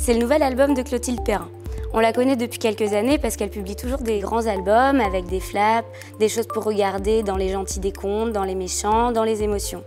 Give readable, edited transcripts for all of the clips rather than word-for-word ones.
C'est le nouvel album de Clotilde Perrin. On la connaît depuis quelques années parce qu'elle publie toujours des grands albums avec des flaps, des choses pour regarder dans les gentils des contes, dans les méchants, dans les émotions.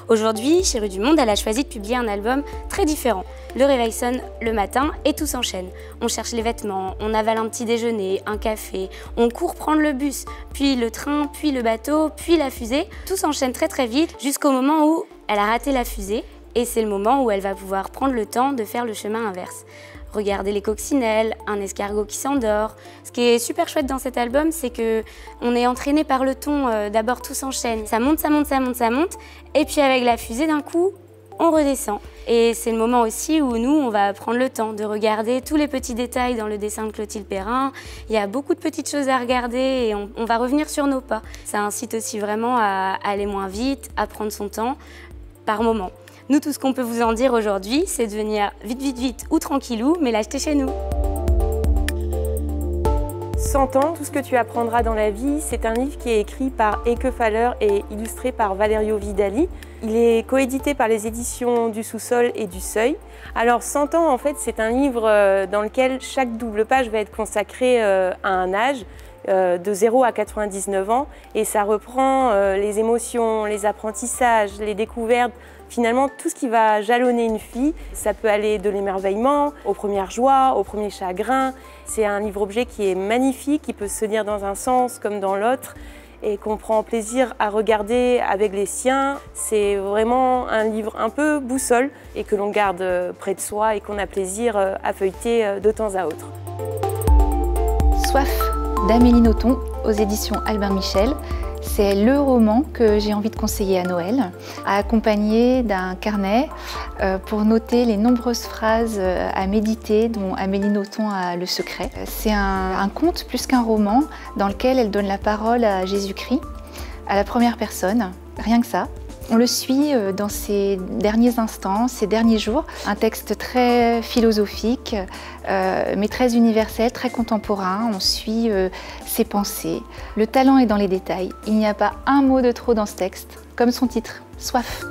Aujourd'hui, chez Rue du Monde, elle a choisi de publier un album très différent. Le réveil sonne le matin et tout s'enchaîne. On cherche les vêtements, on avale un petit déjeuner, un café, on court prendre le bus, puis le train, puis le bateau, puis la fusée. Tout s'enchaîne très vite jusqu'au moment où elle a raté la fusée et c'est le moment où elle va pouvoir prendre le temps de faire le chemin inverse. Regarder les coccinelles, un escargot qui s'endort. Ce qui est super chouette dans cet album, c'est qu'on est entraîné par le ton. D'abord, tout s'enchaîne. Ça monte, ça monte, ça monte, ça monte. Et puis avec la fusée, d'un coup, on redescend. Et c'est le moment aussi où nous, on va prendre le temps de regarder tous les petits détails dans le dessin de Clotilde Perrin. Il y a beaucoup de petites choses à regarder et on va revenir sur nos pas. Ça incite aussi vraiment à aller moins vite, à prendre son temps par moment. Nous, tout ce qu'on peut vous en dire aujourd'hui, c'est de venir vite ou tranquillou, mais l'acheter chez nous. 100 ans, tout ce que tu apprendras dans la vie, c'est un livre qui est écrit par Eke Faller et illustré par Valerio Vidali. Il est coédité par les éditions du Sous-Sol et du Seuil. Alors 100 ans, en fait, c'est un livre dans lequel chaque double page va être consacrée à un âge. De 0 à 99 ans et ça reprend les émotions, les apprentissages, les découvertes, finalement tout ce qui va jalonner une fille. Ça peut aller de l'émerveillement aux premières joies, aux premiers chagrins. C'est un livre-objet qui est magnifique, qui peut se lire dans un sens comme dans l'autre et qu'on prend plaisir à regarder avec les siens. C'est vraiment un livre un peu boussole et que l'on garde près de soi et qu'on a plaisir à feuilleter de temps à autre. Soif d'Amélie Nothomb aux éditions Albin Michel. C'est le roman que j'ai envie de conseiller à Noël, accompagné d'un carnet pour noter les nombreuses phrases à méditer dont Amélie Nothomb a le secret. C'est un conte plus qu'un roman dans lequel elle donne la parole à Jésus-Christ, à la première personne, rien que ça. On le suit dans ses derniers instants, ses derniers jours. Un texte très philosophique, mais très universel, très contemporain. On suit ses pensées. Le talent est dans les détails. Il n'y a pas un mot de trop dans ce texte, comme son titre, Soif.